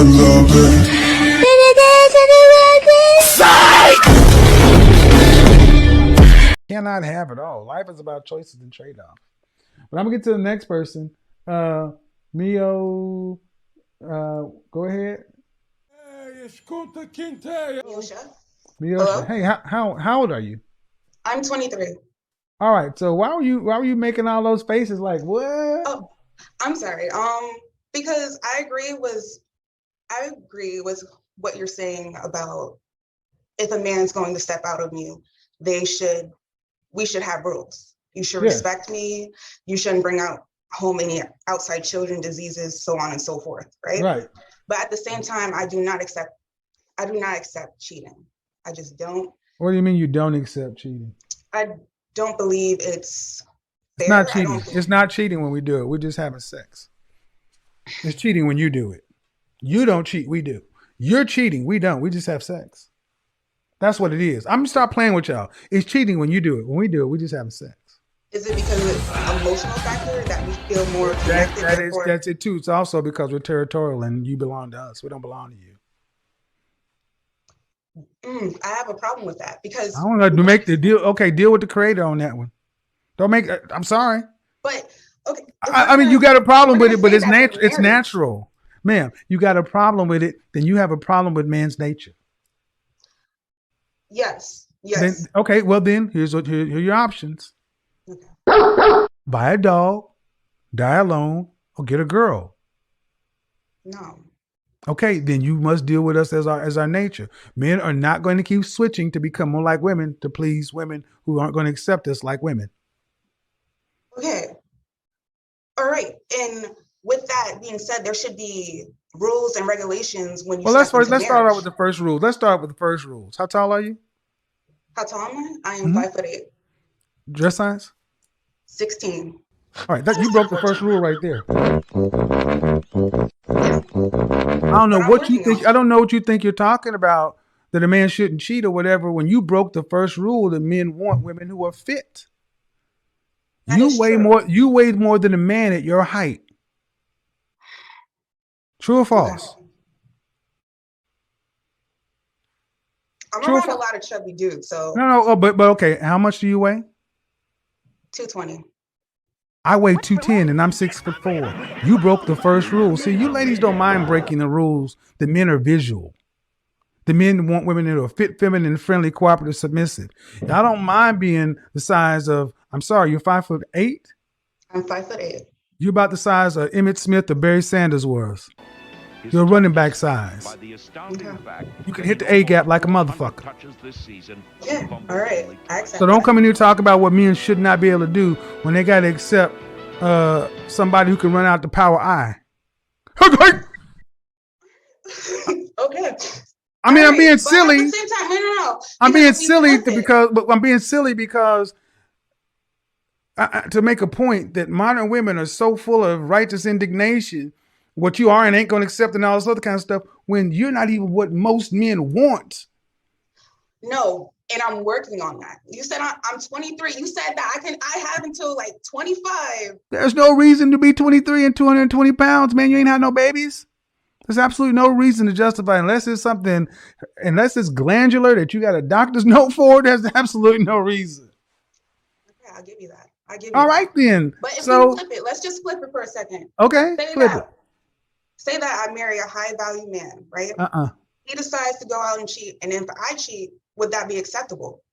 love it. Cannot have it all. Life is about choices and trade-offs. But I'm gonna get to the next person. Mio, go ahead. Yosha. Miosha. Hey, how old are you? I'm 23. All right. So why were you making all those faces like what? Oh, I'm sorry. Because I agree with what you're saying about if a man's going to step out on you, we should have rules. You should respect me. You shouldn't bring out home any outside children, diseases, so on and so forth. Right. Right. But at the same time, I do not accept cheating. I just don't. What do you mean you don't accept cheating? I don't believe it's fair. It's not cheating. It's not cheating when we do it. We're just having sex. It's cheating when you do it. You don't cheat. We do. You're cheating. We don't. We just have sex. That's what it is. I'm gonna stop playing with y'all. It's cheating when you do it. When we do it, we just having sex. Is it because it's an emotional factor that we feel more connected? That's it too. It's also because we're territorial and you belong to us. We don't belong to you. I have a problem with that because I don't know to make the deal. Okay, deal with the creator on that one. Don't make. I'm sorry. But okay. I mean, you got a problem with it, but it's natural. It's natural, ma'am. You got a problem with it, then you have a problem with man's nature. Yes. Then, okay. Well, then here are your options. Okay. Buy a dog, die alone, or get a girl. No. Okay, then you must deal with us as our nature. Men are not going to keep switching to become more like women to please women who aren't going to accept us like women. Okay. All right. And with that being said, there should be rules and regulations when you. Well, let's start out with the first rules. Let's start with the first rules. How tall are you? How tall am I? I am 5'8". Dress size? 16. All right, you broke the first rule right there. I don't know what you think. I don't know what you think you're talking about, that a man shouldn't cheat or whatever. When you broke the first rule, that men want women who are fit. You weigh more than a man at your height. True or false? I'm around a lot of chubby dudes, so no. But okay. How much do you weigh? 220. I weigh 210 and I'm 6'4". You broke the first rule. See, you ladies don't mind breaking the rules. The men are visual. The men want women that are fit, feminine, friendly, cooperative, submissive. I don't mind being the size of. I'm sorry, you're 5'8". I'm 5'8". You're about the size of Emmitt Smith or Barry Sanders was. You're a running back size. You can hit the A gap like a motherfucker. Yeah, all right. I accept so don't come in here talk about what men should not be able to do when they got to accept somebody who can run out the power I. Okay. I mean, I'm being silly. At the same time, no. I'm being silly because to make a point that modern women are so full of righteous indignation, what you are and ain't going to accept and all this other kind of stuff, when you're not even what most men want. No, and I'm working on that. You said I'm 23. You said that I have until like 25. There's no reason to be 23 and 220 pounds, man. You ain't had no babies. There's absolutely no reason to justify unless it's glandular that you got a doctor's note for. There's absolutely no reason. Okay, I'll give you that. All right then. But if we flip it, let's just flip it for a second. Okay, flip it. Say that I marry a high value man, right? He decides to go out and cheat, and then if I cheat, would that be acceptable?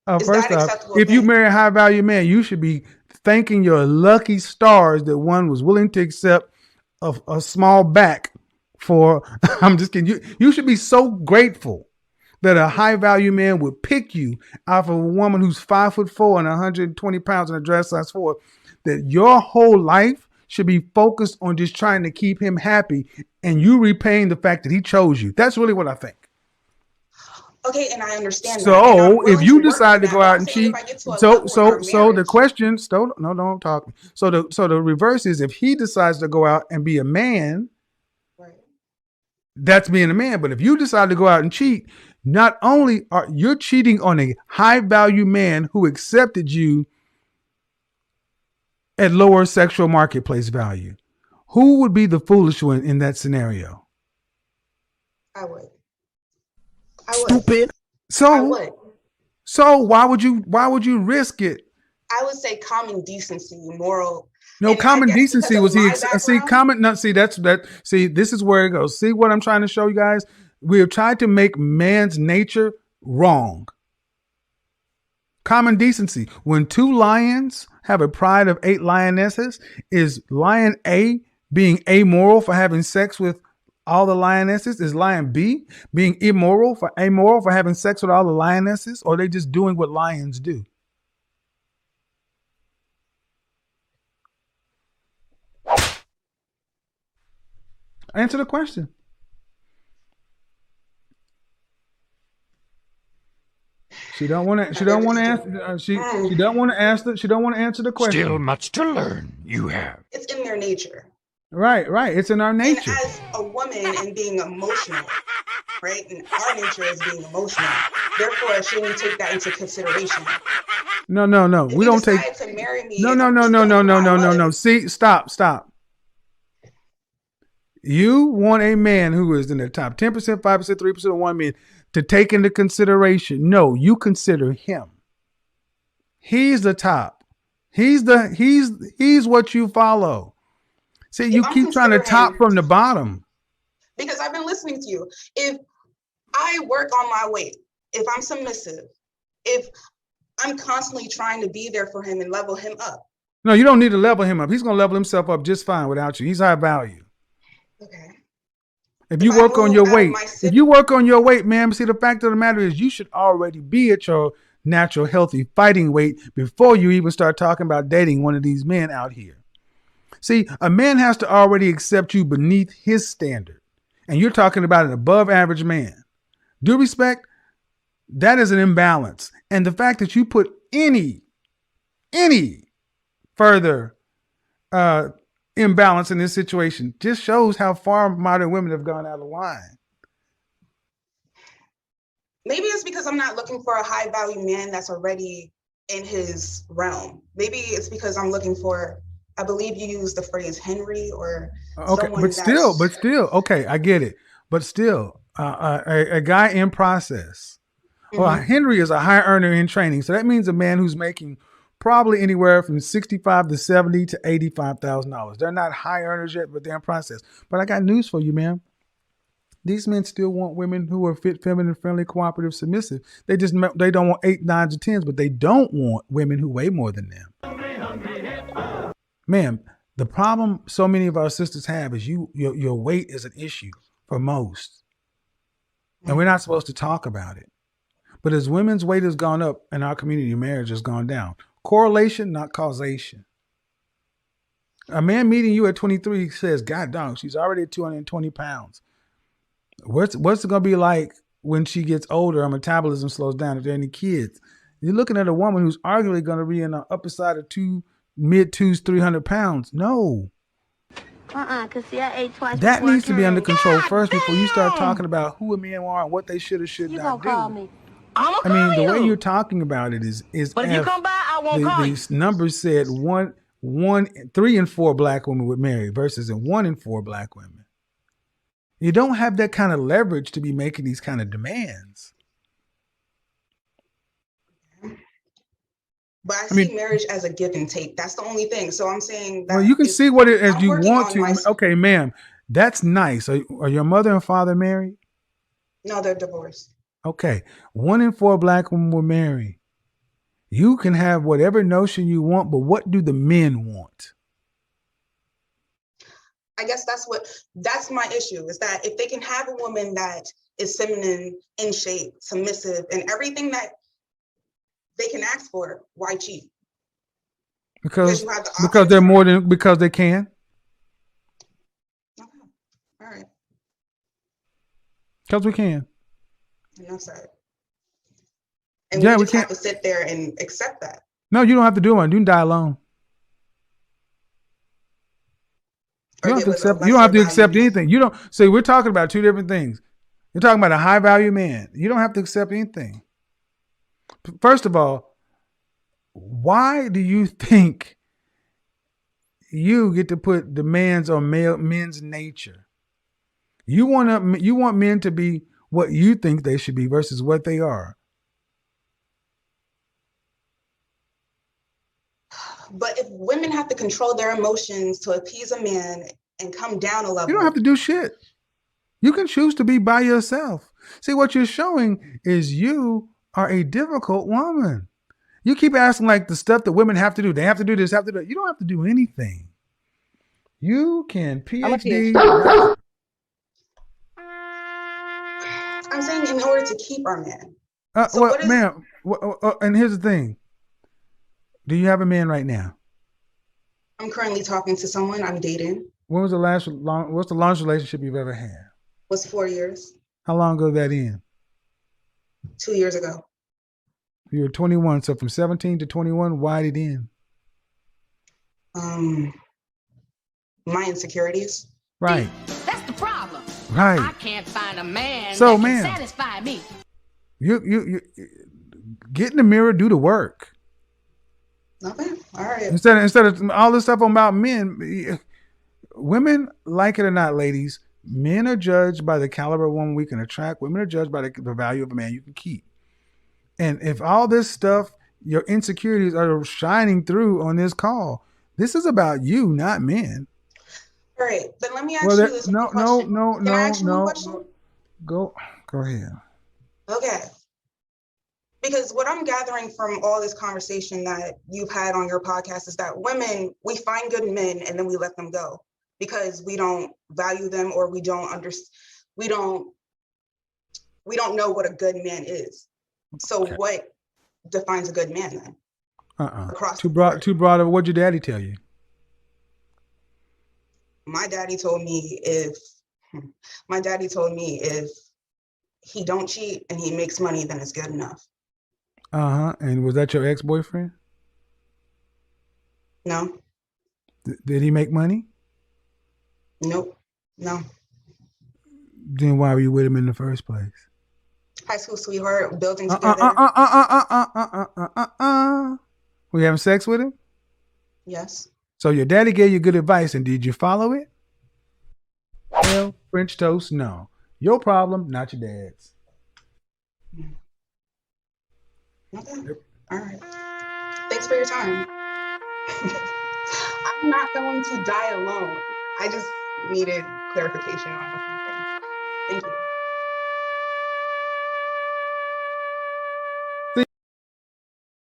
First off, if you marry a high value man, you should be thanking your lucky stars that one was willing to accept a small back for. I'm just kidding. You should be so grateful that a high value man would pick you out of a woman who's 5'4" and 120 pounds in a dress size 4. That your whole life should be focused on just trying to keep him happy and you repaying the fact that he chose you. That's really what I think. Okay, and I understand. So if you decide to go out and cheat, the question, don't talk. So the reverse is if he decides to go out and be a man, right, that's being a man. But if you decide to go out and cheat, not only are you cheating on a high value man who accepted you at lower sexual marketplace value. Who would be the foolish one in that scenario? I would. Stupid. So why would you risk it? I would say common decency, moral. No, common decency was see, this is where it goes. See what I'm trying to show you guys? We have tried to make man's nature wrong. Common decency. When two lions have a pride of 8 lionesses, is lion A being amoral for having sex with all the lionesses? Is lion B being amoral for having sex with all the lionesses? Or are they just doing what lions do? Answer the question. She don't want to. She don't want to answer. She don't want to answer. She don't want to answer the question. Still much to learn. You have. It's in their nature. Right. It's in our nature. And as a woman and being emotional, right? And our nature is being emotional. Therefore, shouldn't we take that into consideration? No. We don't take. To marry me. No. See, stop. You want a man who is in the top 10%, 5%, 3% of 1 million to take into consideration. No, you consider him. He's the top. He's what you follow. See, you keep trying to top from the bottom. Because I've been listening to you. If I work on my weight, if I'm submissive, if I'm constantly trying to be there for him and level him up. No, you don't need to level him up. He's going to level himself up just fine without you. He's high value. Okay. If you work on your weight, man, see, the fact of the matter is you should already be at your natural, healthy fighting weight before you even start talking about dating one of these men out here. See, a man has to already accept you beneath his standard. And you're talking about an above average man. Due respect, that is an imbalance. And the fact that you put any further imbalance in this situation just shows how far modern women have gone out of line. Maybe it's because I'm not looking for a high value man that's already in his realm. Maybe it's because I'm looking for, I believe you used the phrase Henry or but still, okay, I get it. But still, a guy in process. Mm-hmm. Well, Henry is a high earner in training. So that means a man who's making probably anywhere from $65,000 to $70,000 to $85,000. They're not high earners yet, but they're in process. But I got news for you, man. These men still want women who are fit, feminine, friendly, cooperative, submissive. They don't want 8, 9s, or 10s, but they don't want women who weigh more than them. Man, the problem so many of our sisters have is your weight is an issue for most. And we're not supposed to talk about it. But as women's weight has gone up in our community, marriage has gone down. Correlation, not causation. A man meeting you at 23 says, God dog, she's already at 220 pounds. What's it going to be like when she gets older, her metabolism slows down, if there are any kids? You're looking at a woman who's arguably going to be in the upper side of mid-2s, 300 pounds. No. Cause see, I ate twice. That needs to be under control first before you start talking about who a man are and what they should or should not do. Call me. I mean, the way you're talking about it is but if you come by, I won't call you. These numbers said 3 in 4 black women would marry versus 1 in 4 black women. You don't have that kind of leverage to be making these kind of demands. But I see marriage as a give and take. That's the only thing. So I'm saying that. Well, you can see what it as you want to. Okay, ma'am, that's nice. Are your mother and father married? No, they're divorced. Okay, 1 in 4 black women will marry. You can have whatever notion you want, but what do the men want? I guess that's my issue, is that if they can have a woman that is feminine, in shape, submissive, and everything that they can ask for, why cheat? Because they're more than, because they can. Okay. All right. Because we can. Enough said. And we just have to sit there and accept that. No, you don't have to do one. You can die alone. You don't have to accept anything. You don't say, we're talking about 2 different things. You're talking about a high value man. You don't have to accept anything. First of all, why do you think you get to put demands on men's nature? You want men to be what you think they should be versus what they are. But if women have to control their emotions to appease a man and come down a level, you don't have to do shit. You can choose to be by yourself. See, what you're showing is you are a difficult woman. You keep asking like the stuff that women have to do. They have to do this, have to do that. You don't have to do anything. You can PhD. I'm saying in order to keep our man. Ma'am, and here's the thing. Do you have a man right now? I'm currently talking to someone. I'm dating. When was the what's the longest relationship you've ever had? Was 4 years. How long ago that in? 2 years ago. You were 21. So from 17 to 21, why did it end? My insecurities. Right. That's the problem. Right. I can't find a man that can satisfy me. You get in the mirror, do the work. Okay. All right. Instead of all this stuff about men, women, like it or not, ladies, men are judged by the caliber of woman we can attract. Women are judged by the value of a man you can keep. And if all this stuff, your insecurities are shining through on this call, this is about you, not men. All right. Then let me ask you this question. No. Question? Go ahead. Okay. Because what I'm gathering from all this conversation that you've had on your podcast is that women, we find good men and then we let them go because we don't value them or we don't know what a good man is. So what defines a good man then? Too broad of what'd your daddy tell you? My daddy told me if he don't cheat and he makes money, then it's good enough. And was that your ex-boyfriend? No. Did he make money? Nope. No. Then why were you with him in the first place? High school sweetheart, building together. Were you having sex with him? Yes. So your daddy gave you good advice, and did you follow it? Well, French toast, no. Your problem, not your dad's. Okay. All right. Thanks for your time. I'm not going to die alone. I just needed clarification on a few things. Thank you.